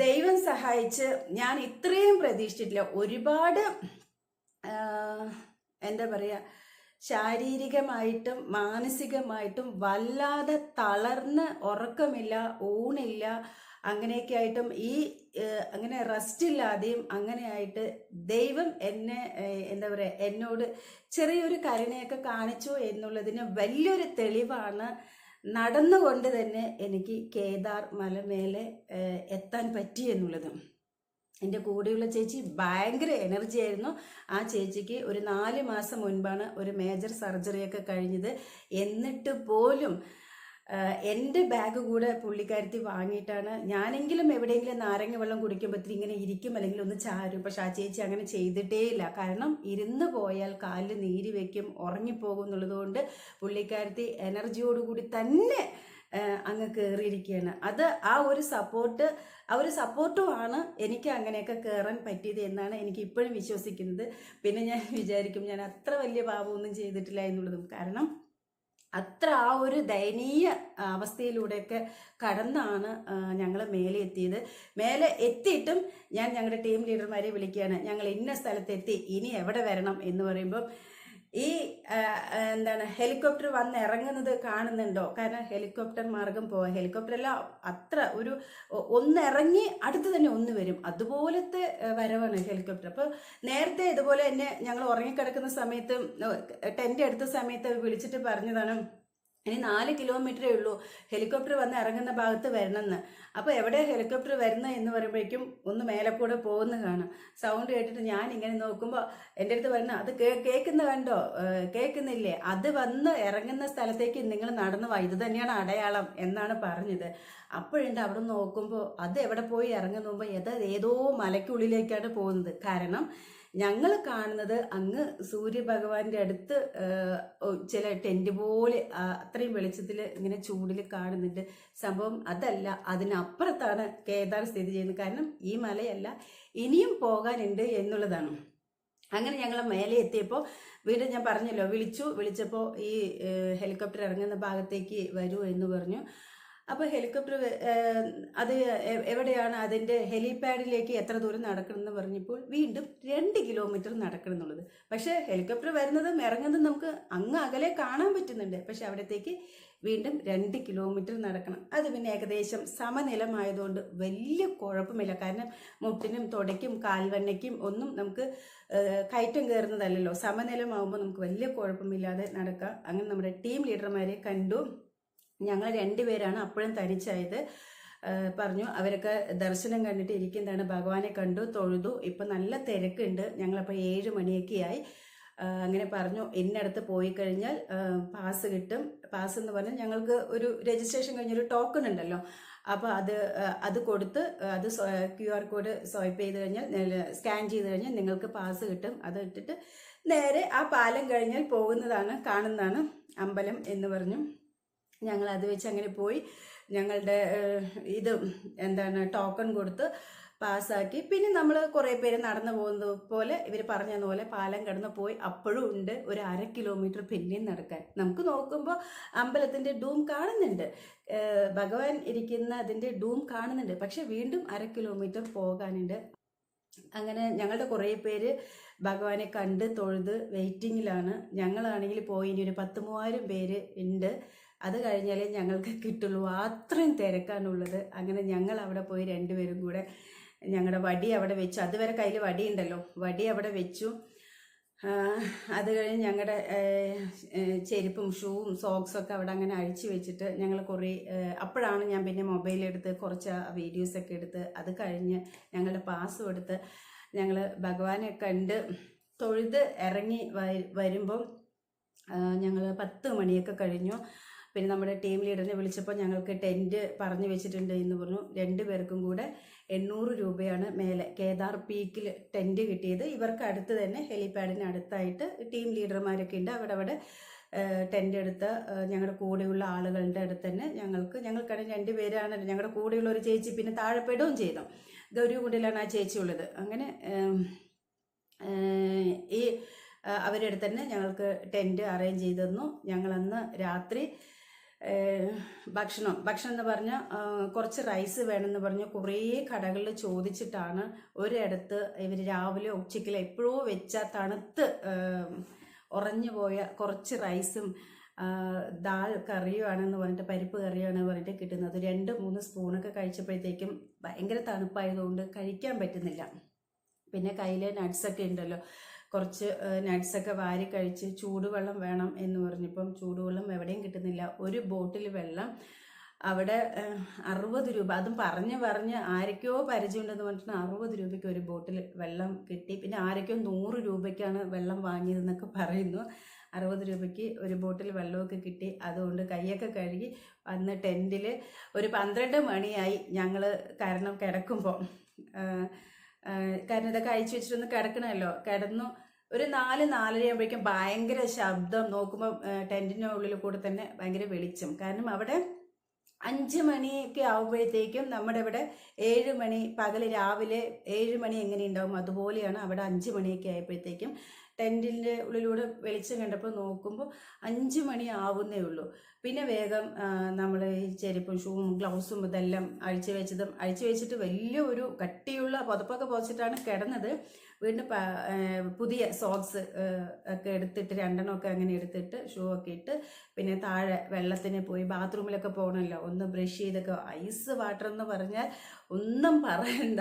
ദൈവം സഹായിച്ച് ഞാൻ ഇത്രയും പ്രതീക്ഷിച്ചിട്ടില്ല. ഒരുപാട് എന്താ പറയുക, ശാരീരികമായിട്ടും മാനസികമായിട്ടും വല്ലാതെ തളർന്ന് ഉറക്കമില്ല, ഊണില്ല, അങ്ങനെയൊക്കെ ആയിട്ടും അങ്ങനെ റെസ്റ്റ് ഇല്ലാതെയും അങ്ങനെ ആയിട്ട് ദൈവം എന്നെ എന്താ പറയുക, എന്നോട് ചെറിയൊരു കരുണയൊക്കെ കാണിച്ചു എന്നുള്ളതിന് വലിയൊരു തെളിവാണ് നടന്നുകൊണ്ട് തന്നെ എനിക്ക് കേദാർ മലമേലെ എത്താൻ പറ്റി എന്നുള്ളത്. എൻ്റെ കൂടെയുള്ള ചേച്ചി ഭയങ്കര എനർജി ആയിരുന്നു. ആ ചേച്ചിക്ക് ഒരു 4 മാസം മുൻപാണ് ഒരു മേജർ സർജറിയൊക്കെ കഴിഞ്ഞത്. എന്നിട്ട് പോലും എൻ്റെ ബാഗ് കൂടെ പുള്ളിക്കാരത്തി വാങ്ങിയിട്ടാണ്, ഞാനെങ്കിലും എവിടെയെങ്കിലും നാരങ്ങ വെള്ളം കുടിക്കുമ്പോഴത്തേക്ക് ഇങ്ങനെ ഇരിക്കും അല്ലെങ്കിൽ ഒന്ന് ചാരും. പക്ഷെ ആ ചേച്ചി അങ്ങനെ ചെയ്തിട്ടേ ഇല്ല. കാരണം ഇരുന്ന് പോയാൽ കാലിൽ നീര് വെക്കും, ഉറങ്ങിപ്പോകും എന്നുള്ളതുകൊണ്ട് പുള്ളിക്കാരത്തി എനർജിയോടുകൂടി തന്നെ അങ്ങ് കയറിയിരിക്കുകയാണ്. അത് ആ ഒരു സപ്പോർട്ടുമാണ് എനിക്ക് അങ്ങനെയൊക്കെ കയറാൻ പറ്റിയത് എന്നാണ് എനിക്ക് ഇപ്പോഴും വിശ്വസിക്കുന്നത്. പിന്നെ ഞാൻ വിചാരിക്കും ഞാൻ അത്ര വലിയ പാപമൊന്നും ചെയ്തിട്ടില്ല എന്നുള്ളതും. കാരണം അത്ര ആ ഒരു ദയനീയ അവസ്ഥയിലൂടെയൊക്കെ കടന്നാണ് ഞങ്ങൾ മേലെ എത്തിയത്. മേലെ എത്തിയിട്ടും ഞാൻ ഞങ്ങളുടെ ടീം ലീഡർമാരെ വിളിക്കുകയാണ്, ഞങ്ങൾ ഇന്ന സ്ഥലത്തെത്തി, ഇനി എവിടെ വരണം എന്ന് പറയുമ്പം ഈ എന്താണ് ഹെലികോപ്റ്റർ വന്ന് ഇറങ്ങുന്നത് കാണുന്നുണ്ടോ? കാരണം ഹെലികോപ്റ്റർ മാർഗം പോവാം. ഹെലികോപ്റ്ററെല്ലാം അത്ര ഒന്നിറങ്ങി അടുത്ത് തന്നെ ഒന്ന് വരും, അതുപോലത്തെ വരവാണ് ഹെലികോപ്റ്റർ. അപ്പോൾ നേരത്തെ ഇതുപോലെ തന്നെ ഞങ്ങൾ ഉറങ്ങിക്കിടക്കുന്ന സമയത്ത് ടെൻ്റ് എടുത്ത സമയത്ത് വിളിച്ചിട്ട് പറഞ്ഞതാണ്, ഇനി 4 കിലോമീറ്ററേ ഉള്ളൂ ഹെലികോപ്റ്റർ വന്ന് ഇറങ്ങുന്ന ഭാഗത്ത് വരണമെന്ന്. അപ്പോൾ എവിടെയാണ് ഹെലികോപ്റ്റർ വരുന്നത് എന്ന് പറയുമ്പോഴേക്കും ഒന്ന് മേലെ കൂടെ പോകുന്ന കാണാം. സൗണ്ട് കേട്ടിട്ട് ഞാൻ ഇങ്ങനെ നോക്കുമ്പോൾ എൻ്റെ അടുത്ത് പറയുന്ന, അത് കേൾക്കുന്ന കണ്ടോ, കേൾക്കുന്നില്ലേ, അത് വന്ന് ഇറങ്ങുന്ന സ്ഥലത്തേക്ക് നിങ്ങൾ നടന്നു വാ, ഇത് തന്നെയാണ് അടയാളം എന്നാണ് പറഞ്ഞത്. അപ്പോഴുണ്ട് അവിടെ നോക്കുമ്പോൾ അത് എവിടെ പോയി ഇറങ്ങുമ്പോൾ ഏതോ മലയ്ക്കുള്ളിലേക്കാണ് പോകുന്നത്. കാരണം ഞങ്ങൾ കാണുന്നത് അങ്ങ് സൂര്യഭഗവാന്റെ അടുത്ത് ചില ടെന്റ് പോലെ അത്രയും വെളിച്ചത്തിൽ ഇങ്ങനെ ചൂടിൽ കാണുന്നുണ്ട്. സംഭവം അതല്ല, അതിനപ്പുറത്താണ് കേദാർ സ്ഥിതി ചെയ്യുന്നത്. കാരണം ഈ മലയല്ല, ഇനിയും പോകാനുണ്ട് എന്നുള്ളതാണ്. അങ്ങനെ ഞങ്ങൾ മേലെ എത്തിയപ്പോൾ വീണ്ടും ഞാൻ പറഞ്ഞല്ലോ, വിളിച്ചപ്പോൾ ഈ ഹെലികോപ്റ്റർ ഇറങ്ങുന്ന ഭാഗത്തേക്ക് വരൂ എന്ന് പറഞ്ഞു. അപ്പോൾ ഹെലികോപ്റ്റർ അത് എവിടെയാണ്, അതിൻ്റെ ഹെലിപാഡിലേക്ക് എത്ര ദൂരം നടക്കണമെന്ന് പറഞ്ഞപ്പോൾ വീണ്ടും 2 കിലോമീറ്റർ നടക്കണം എന്നുള്ളത്. പക്ഷേ ഹെലികോപ്റ്റർ വരുന്നതും ഇറങ്ങുന്നതും നമുക്ക് അങ്ങ് അകലെ കാണാൻ പറ്റുന്നുണ്ട്. പക്ഷെ അവിടത്തേക്ക് വീണ്ടും 2 കിലോമീറ്റർ നടക്കണം. അത് പിന്നെ ഏകദേശം സമനിലമായതുകൊണ്ട് വലിയ കുഴപ്പമില്ല. കാരണം മുട്ടിനും തുടയ്ക്കും കാൽവണ്ണയ്ക്കും ഒന്നും നമുക്ക് കയറ്റം കയറുന്നതല്ലല്ലോ. സമനിലമാകുമ്പോൾ നമുക്ക് വലിയ കുഴപ്പമില്ലാതെ നടക്കാം. അങ്ങനെ നമ്മുടെ ടീം ലീഡർമാരെ കണ്ടു. ഞങ്ങൾ 2 പേരാണ് അപ്പോഴും തനിച്ചായത്. പറഞ്ഞു അവരൊക്കെ ദർശനം കണ്ടിട്ട് ഇരിക്കുന്നതാണ്, ഭഗവാനെ കണ്ടു തൊഴുതു, ഇപ്പം നല്ല തിരക്കുണ്ട്, ഞങ്ങളപ്പോൾ 7 മണിയൊക്കെ ആയി. അങ്ങനെ പറഞ്ഞു, ഇന്നടുത്ത് പോയി കഴിഞ്ഞാൽ പാസ് കിട്ടും. പാസ് എന്ന് പറഞ്ഞാൽ ഞങ്ങൾക്ക് ഒരു രജിസ്ട്രേഷൻ കഴിഞ്ഞൊരു ടോക്കൺ ഉണ്ടല്ലോ, അപ്പോൾ അത് കൊടുത്ത് അത് QR കോഡ് സ്വൈപ്പ് ചെയ്ത് കഴിഞ്ഞാൽ, സ്കാൻ ചെയ്ത് കഴിഞ്ഞാൽ നിങ്ങൾക്ക് പാസ് കിട്ടും. അത് ഇട്ടിട്ട് നേരെ ആ പാലം കഴിഞ്ഞാൽ കാണുന്നതാണ് അമ്പലം എന്ന് പറഞ്ഞു. ഞങ്ങൾ അത് വെച്ച് അങ്ങനെ പോയി. ഞങ്ങളുടെ ഇത് ടോക്കൺ കൊടുത്ത് പാസ്സാക്കി. പിന്നെ നമ്മൾ കുറേ പേര് നടന്നു പോകുന്നത് പോലെ ഇവർ പറഞ്ഞത് പോലെ പാലം കടന്ന് പോയി. അപ്പോഴും ഉണ്ട് ഒരു 1/2 കിലോമീറ്റർ പിന്നെയും നടക്കാൻ. നമുക്ക് നോക്കുമ്പോൾ അമ്പലത്തിൻ്റെ ഡൂം കാണുന്നുണ്ട്, ഭഗവാൻ ഇരിക്കുന്ന അതിൻ്റെ ഡൂം കാണുന്നുണ്ട്. പക്ഷെ വീണ്ടും 1/2 കിലോമീറ്റർ പോകാനുണ്ട്. അങ്ങനെ ഞങ്ങളുടെ കുറേ പേര് ഭഗവാനെ കണ്ട് തൊഴുത് വെയിറ്റിങ്ങിലാണ്. ഞങ്ങളാണെങ്കിൽ പോയി ഇനി ഒരു 10,000 പേര് ഉണ്ട്. അത് കഴിഞ്ഞാലേ ഞങ്ങൾക്ക് കിട്ടുള്ളൂ, അത്രയും തിരക്കാനുള്ളത്. അങ്ങനെ ഞങ്ങൾ അവിടെ പോയി 2 പേരും കൂടെ ഞങ്ങളുടെ വടി അവിടെ വെച്ചു. അതുവരെ കയ്യിൽ വടി ഉണ്ടല്ലോ, വടി അവിടെ വെച്ചു. അത് കഴിഞ്ഞ് ഞങ്ങളുടെ ചെരുപ്പും ഷൂവും സോക്സൊക്കെ അവിടെ അങ്ങനെ അഴിച്ചു വെച്ചിട്ട് ഞങ്ങൾ അപ്പോഴാണ് ഞാൻ പിന്നെ മൊബൈലെടുത്ത് കുറച്ച് വീഡിയോസൊക്കെ എടുത്ത് അത് കഴിഞ്ഞ് ഞങ്ങളുടെ പാസ്സും എടുത്ത് ഞങ്ങൾ ഭഗവാനെ കണ്ട് തൊഴുത് ഇറങ്ങി വരുമ്പം ഞങ്ങൾ 10 മണിയൊക്കെ കഴിഞ്ഞു. പിന്നെ നമ്മുടെ ടീം ലീഡറിനെ വിളിച്ചപ്പോൾ ഞങ്ങൾക്ക് ടെൻറ്റ് പറഞ്ഞു വെച്ചിട്ടുണ്ട് എന്ന് പറഞ്ഞു. 2 പേർക്കും കൂടെ 800 രൂപയാണ് മേലെ കേദാർ പീക്കിൽ ടെൻറ്റ് കിട്ടിയത്. ഇവർക്ക് അടുത്ത് തന്നെ ഹെലിപാഡിന് അടുത്തായിട്ട് ടീം ലീഡർമാരൊക്കെ ഉണ്ട്. അവിടെ ടെൻറ്റ് എടുത്ത് ഞങ്ങളുടെ കൂടെയുള്ള ആളുകളുടെ അടുത്ത് തന്നെ ഞങ്ങൾക്കാണ് 2 പേരാണ് ഞങ്ങളുടെ കൂടെയുള്ള ഒരു ചേച്ചി പിന്നെ താഴെ പെടുകയും ചെയ്തു. ഗൗരികുണ്ടിലാണ് ആ ചേച്ചി ഉള്ളത്. അങ്ങനെ ഈ അവരുടെ അടുത്ത് തന്നെ ഞങ്ങൾക്ക് ടെൻറ്റ് അറേഞ്ച് ചെയ്ത് തന്നു. ഞങ്ങളന്ന് രാത്രി ഭക്ഷണം എന്ന് പറഞ്ഞാൽ കുറച്ച് റൈസ് വേണമെന്ന് പറഞ്ഞ് കുറേ കടകളിൽ ചോദിച്ചിട്ടാണ് ഒരിടത്ത് ഇവർ രാവിലെ ഉച്ചയ്ക്കിൽ എപ്പോഴോ വെച്ച തണുത്ത് ഉറഞ്ഞു പോയ കുറച്ച് റൈസും ദാൽ കറിയുമാണെന്ന് പറഞ്ഞിട്ട്, പരിപ്പ് കറിയാണെന്ന് പറഞ്ഞിട്ട് കിട്ടുന്നത്. 2-3 സ്പൂണൊക്കെ കഴിച്ചപ്പോഴത്തേക്കും ഭയങ്കര തണുപ്പായതുകൊണ്ട് കഴിക്കാൻ പറ്റുന്നില്ല. പിന്നെ കയ്യിൽ നട്ട്സൊക്കെ ഉണ്ടല്ലോ, കുറച്ച് നട്ട്സൊക്കെ വാരി കഴിച്ച് ചൂടുവെള്ളം വേണം എന്ന് പറഞ്ഞപ്പം ചൂടുവെള്ളം എവിടെയും കിട്ടുന്നില്ല. ഒരു ബോട്ടിൽ വെള്ളം അവിടെ 60 രൂപ, അതും പറഞ്ഞ് ആരൊക്കെയോ പരിചയമുണ്ടെന്ന് പറഞ്ഞിട്ട് 60 രൂപയ്ക്ക് ഒരു ബോട്ടിൽ വെള്ളം കിട്ടി. പിന്നെ ആരൊക്കെയോ 100 രൂപയ്ക്കാണ് വെള്ളം വാങ്ങിയതെന്നൊക്കെ പറയുന്നു. 60 രൂപയ്ക്ക് ഒരു ബോട്ടിൽ വെള്ളമൊക്കെ കിട്ടി. അതുകൊണ്ട് കൈയൊക്കെ കഴുകി അന്ന് ടെൻറ്റിൽ ഒരു 12 മണിയായി ഞങ്ങൾ. കാരണം കിടക്കുമ്പോൾ കാരണം ഇതൊക്കെ അഴിച്ചു വെച്ചിട്ടൊന്ന് കിടക്കണമല്ലോ. കിടന്നു ഒരു 4-4:30 ആകുമ്പോഴേക്കും ഭയങ്കര ശബ്ദം. നോക്കുമ്പോൾ ടെൻറ്റിൻ്റെ ഉള്ളിൽ കൂടെ തന്നെ ഭയങ്കര വെളിച്ചം. കാരണം അവിടെ 5 മണിയൊക്കെ ആകുമ്പോഴത്തേക്കും നമ്മുടെ ഇവിടെ 7 മണി, രാവിലെ 7 മണി എങ്ങനെ ഉണ്ടാവും അതുപോലെയാണ് അവിടെ 5 മണിയൊക്കെ ആയപ്പോഴത്തേക്കും ടെൻറ്റിൻ്റെ ഉള്ളിലൂടെ വെളിച്ചം കണ്ടപ്പോൾ നോക്കുമ്പോൾ 5 മണി ആവുന്നേ ഉള്ളൂ. പിന്നെ വേഗം നമ്മൾ ഈ ചെരുപ്പും ഷൂവും ഗ്ലൗസും ഇതെല്ലാം അഴിച്ചു വെച്ചിട്ട് വലിയ ഒരു കട്ടിയുള്ള പുതപ്പൊക്കെ പുതച്ചിട്ടാണ് കിടന്നത്. വീണ്ടും പുതിയ സോക്സ് ഒക്കെ എടുത്തിട്ട് 2 അങ്ങനെ എടുത്തിട്ട് ഷൂ ഒക്കെ ഇട്ട് പിന്നെ താഴെ വെള്ളത്തിന് പോയി ബാത്റൂമിലൊക്കെ പോകണമല്ലോ, ഒന്ന് ബ്രഷ് ചെയ്തൊക്കെ. ഐസ് വാട്ടർ എന്ന് പറഞ്ഞാൽ ഒന്നും പറയണ്ട.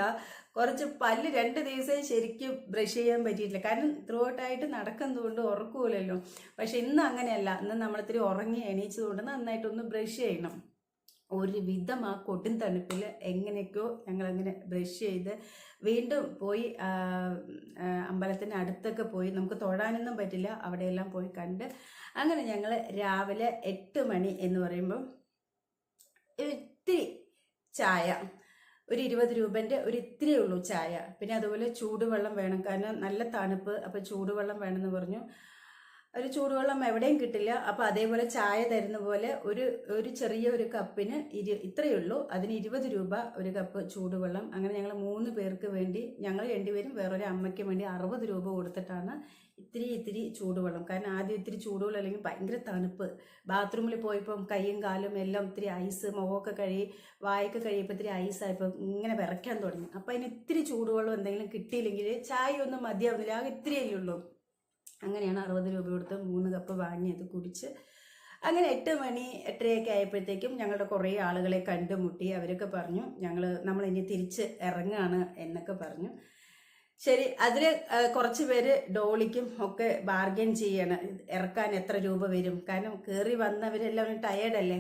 കുറച്ച് പല്ല് 2 ദിവസം ശരിക്കും ബ്രഷ് ചെയ്യാൻ പറ്റിയിട്ടില്ല. കാരണം ത്രൂ ഔട്ടായിട്ട് നടക്കുന്നതുകൊണ്ട് ഉറക്കൂലല്ലോ. പക്ഷെ ഇന്ന് അങ്ങനെയല്ല. ഇന്ന് നമ്മളിത്തിരി ഉറങ്ങി എണീച്ചതുകൊണ്ട് നന്നായിട്ടൊന്ന് ബ്രഷ് ചെയ്യണം. ഒരു വിധം ആ കൊടും തണുപ്പിൽ എങ്ങനെയൊക്കെയോ ഞങ്ങളങ്ങനെ ബ്രഷ് ചെയ്ത് വീണ്ടും പോയി അമ്പലത്തിൻ്റെ അടുത്തൊക്കെ പോയി. നമുക്ക് തൊഴാനൊന്നും പറ്റില്ല, അവിടെയെല്ലാം പോയി കണ്ട് അങ്ങനെ ഞങ്ങൾ രാവിലെ 8 മണി എന്ന് പറയുമ്പോൾ ഇത്തിരി ചായ, ഒരു 20 രൂപൻ്റെ ഒരു ഇത്തിരിയേ ഉള്ളൂ ചായ. പിന്നെ അതുപോലെ ചൂടുവെള്ളം വേണം, കാരണം നല്ല തണുപ്പ്. അപ്പോൾ ചൂടുവെള്ളം വേണമെന്ന് പറഞ്ഞു. ഒരു ചൂടുവെള്ളം എവിടെയും കിട്ടില്ല. അപ്പോൾ അതേപോലെ ചായ തരുന്ന പോലെ ഒരു ചെറിയ ഒരു കപ്പിന് ഇത്രയേ ഉള്ളൂ, അതിന് 20 രൂപ ഒരു കപ്പ് ചൂടുവെള്ളം. അങ്ങനെ ഞങ്ങൾ 3 പേർക്ക് വേണ്ടി, ഞങ്ങൾ 2 പേരും വേറൊരു അമ്മയ്ക്ക് വേണ്ടി 60 രൂപ കൊടുത്തിട്ടാണ് ഇത്തിരി ചൂടുവെള്ളം. കാരണം ആദ്യം ഇത്തിരി ചൂടുവെള്ളം അല്ലെങ്കിൽ ഭയങ്കര തണുപ്പ്. ബാത്റൂമിൽ പോയപ്പം കൈയും കാലും എല്ലാം ഇത്തിരി ഐസ്, മുഖമൊക്കെ കഴുകി വായൊക്കെ കഴിയപ്പോൾ ഇത്തിരി ഐസായപ്പോൾ ഇങ്ങനെ വിറയ്ക്കാൻ തുടങ്ങി. അപ്പോൾ അതിന് ഇത്തിരി ചൂടുവെള്ളം എന്തെങ്കിലും കിട്ടിയില്ലെങ്കിൽ ചായ ഒന്നും മതിയാവുന്നില്ല, ആകെ ഇത്തിരിയല്ലേ ഉള്ളൂ. അങ്ങനെയാണ് 60 രൂപ കൊടുത്ത് 3 കപ്പ് വാങ്ങി അത് കുടിച്ച് അങ്ങനെ 8 മണി 8:30 ആയപ്പോഴത്തേക്കും ഞങ്ങളുടെ കുറേ ആളുകളെ കണ്ടുമുട്ടി. അവരൊക്കെ പറഞ്ഞു നമ്മൾ ഇനി തിരിച്ച് ഇറങ്ങുകയാണ് എന്നൊക്കെ പറഞ്ഞു. ശരി, അതിൽ കുറച്ച് പേര് ഡോളിക്കും ഒക്കെ ബാർഗൈൻ ചെയ്യണം, ഇറക്കാൻ എത്ര രൂപ വരും. കാരണം കയറി വന്നവരെല്ലാവരും ടയേർഡല്ലേ.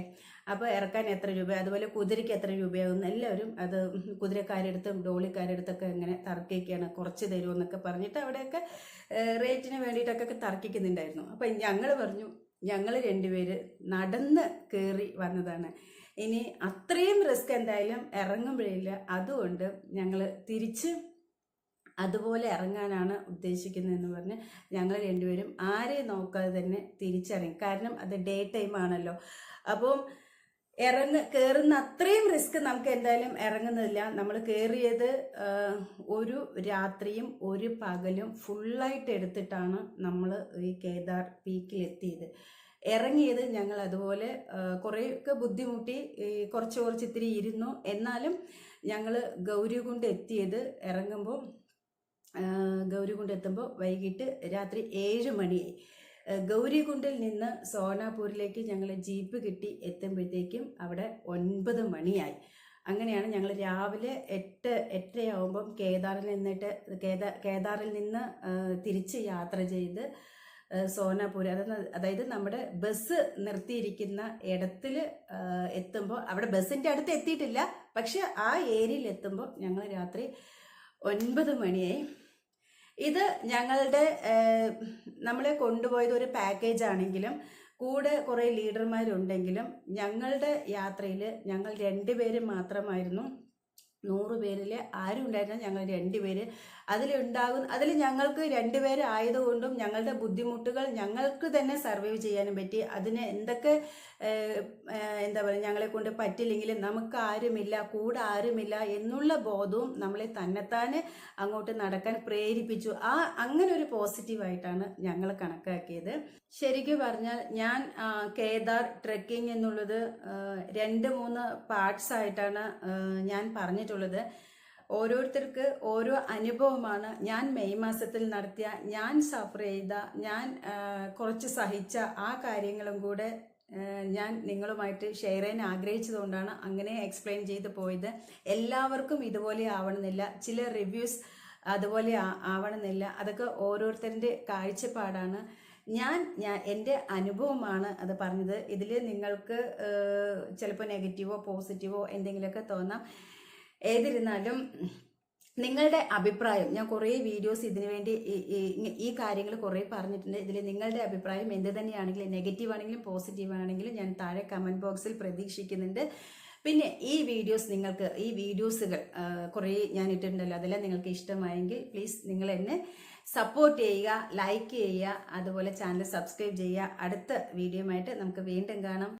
അപ്പോൾ ഇറക്കാൻ എത്ര രൂപ, അതുപോലെ കുതിരയ്ക്ക് എത്ര രൂപയാകും, എല്ലാവരും അത് കുതിരക്കാരെടുത്തും ഡോളിക്കാരെടുത്തൊക്കെ ഇങ്ങനെ തർക്കിക്കുകയാണ്. കുറച്ച് തരുമെന്നൊക്കെ പറഞ്ഞിട്ട് അവിടെയൊക്കെ റേറ്റിന് വേണ്ടിയിട്ടൊക്കെ തർക്കിക്കുന്നുണ്ടായിരുന്നു. അപ്പം ഞങ്ങൾ പറഞ്ഞു, ഞങ്ങൾ 2 പേര് നടന്ന് കയറി വന്നതാണ്, ഇനി അത്രയും റിസ്ക് എന്തായാലും ഇറങ്ങുമ്പോഴില്ല. അതുകൊണ്ട് ഞങ്ങൾ തിരിച്ച് അതുപോലെ ഇറങ്ങാനാണ് ഉദ്ദേശിക്കുന്നതെന്ന് പറഞ്ഞ് ഞങ്ങൾ 2 പേരും ആരെയും നോക്കാതെ തന്നെ തിരിച്ചിറങ്ങി. കാരണം അത് ഡേ ടൈം ആണല്ലോ. അപ്പം കയറുന്ന അത്രയും റിസ്ക് നമുക്ക് എന്തായാലും ഇറങ്ങുന്നില്ല. നമ്മൾ കയറിയത് ഒരു രാത്രിയും ഒരു പകലും ഫുള്ളായിട്ട് എടുത്തിട്ടാണ് നമ്മൾ ഈ കേദാർ പീക്കിലെത്തിയത്. ഇറങ്ങിയത് ഞങ്ങൾ അതുപോലെ കുറേയൊക്കെ ബുദ്ധിമുട്ടി, കുറച്ച് ഇത്തിരി ഇരുന്നു. എന്നാലും ഞങ്ങൾ ഗൗരികുണ്ട് എത്തിയത് ഇറങ്ങുമ്പോൾ ഗൗരികുണ്ട് എത്തുമ്പോൾ വൈകിട്ട് രാത്രി 7 മണിയായി. ഗൗരികുണ്ടിൽ നിന്ന് സോനാപൂരിലേക്ക് ഞങ്ങൾ ജീപ്പ് കിട്ടി എത്തുമ്പോഴത്തേക്കും അവിടെ 9 മണിയായി. അങ്ങനെയാണ് ഞങ്ങൾ രാവിലെ 8:30 ആകുമ്പം കേദാറിൽ നിന്ന് തിരിച്ച് യാത്ര ചെയ്ത് സോനാപൂർ, അതായത് നമ്മുടെ ബസ് നിർത്തിയിരിക്കുന്ന ഇടത്തിൽ എത്തുമ്പോൾ, അവിടെ ബസ്സിൻ്റെ അടുത്ത് എത്തിയിട്ടില്ല, പക്ഷെ ആ ഏരിയയിൽ എത്തുമ്പോൾ ഞങ്ങൾ രാത്രി 9 മണിയായി. ഇത് നമ്മളെ കൊണ്ടുപോയത് ഒരു പാക്കേജ് ആണെങ്കിലും കൂടെ കുറേ ലീഡർമാരുണ്ടെങ്കിലും ഞങ്ങളുടെ യാത്രയിൽ ഞങ്ങൾ 2 പേര് മാത്രമായിരുന്നു. 100 പേരിൽ ആരും ഉണ്ടായിരുന്ന ഞങ്ങൾ 2 പേര്. അതിൽ ഞങ്ങൾക്ക് 2 പേര് ആയതുകൊണ്ടും ഞങ്ങളുടെ ബുദ്ധിമുട്ടുകൾ ഞങ്ങൾക്ക് തന്നെ സർവൈവ് ചെയ്യാനും പറ്റി. അതിന് എന്തൊക്കെ എന്താ പറയുക, ഞങ്ങളെ കൊണ്ട് പറ്റില്ലെങ്കിലും നമുക്ക് ആരുമില്ല, കൂടെ ആരുമില്ല എന്നുള്ള ബോധവും നമ്മളെ തന്നെത്താനെ അങ്ങോട്ട് നടക്കാൻ പ്രേരിപ്പിച്ചു. അങ്ങനെ ഒരു പോസിറ്റീവായിട്ടാണ് ഞങ്ങൾ കണക്കാക്കിയത്. ശരിക്കും പറഞ്ഞാൽ ഞാൻ കേദാർ ട്രെക്കിംഗ് എന്നുള്ളത് 2-3 പാർട്സ് ആയിട്ടാണ് ഞാൻ പറഞ്ഞിട്ടുള്ളത്. ഓരോരുത്തർക്ക് ഓരോ അനുഭവമാണ്. ഞാൻ മെയ് മാസത്തിൽ നടത്തിയ, ഞാൻ സഫർ ചെയ്ത, ഞാൻ കുറച്ച് സഹിച്ച ആ കാര്യങ്ങളും കൂടെ ഞാൻ നിങ്ങളുമായിട്ട് ഷെയർ ചെയ്യാൻ ആഗ്രഹിച്ചതുകൊണ്ടാണ് അങ്ങനെ എക്സ്പ്ലെയിൻ ചെയ്ത് പോയത്. എല്ലാവർക്കും ഇതുപോലെ ആവണമെന്നില്ല, ചില റിവ്യൂസ് അതുപോലെ ആവണമെന്നില്ല. അതൊക്കെ ഓരോരുത്തരുടെ കാഴ്ചപ്പാടാണ്. ഞാൻ എൻ്റെ അനുഭവമാണ് അത് പറഞ്ഞത്. ഇതിൽ നിങ്ങൾക്ക് ചിലപ്പോൾ നെഗറ്റീവോ പോസിറ്റീവോ എന്തെങ്കിലുമൊക്കെ തോന്നാം. ഏതിരുന്നാലും നിങ്ങളുടെ അഭിപ്രായം, ഞാൻ കുറേ വീഡിയോസ് ഇതിനു വേണ്ടി ഈ കാര്യങ്ങൾ കുറേ പറഞ്ഞിട്ടുണ്ട്. ഇതിൽ നിങ്ങളുടെ അഭിപ്രായം എന്ത് തന്നെയാണെങ്കിലും, നെഗറ്റീവ് ആണെങ്കിലും പോസിറ്റീവ് ആണെങ്കിലും ഞാൻ താഴെ കമൻറ്റ് ബോക്സിൽ പ്രതീക്ഷിക്കുന്നുണ്ട്. പിന്നെ ഈ വീഡിയോസുകൾ കുറേ ഞാൻ ഇട്ടിട്ടുണ്ടല്ലോ, അതെല്ലാം നിങ്ങൾക്ക് ഇഷ്ടമായെങ്കിൽ പ്ലീസ് നിങ്ങൾ എന്നെ സപ്പോർട്ട് ചെയ്യുക, ലൈക്ക് ചെയ്യുക, അതുപോലെ ചാനൽ സബ്സ്ക്രൈബ് ചെയ്യുക. അടുത്ത വീഡിയോയുമായിട്ട് നമുക്ക് വീണ്ടും കാണാം.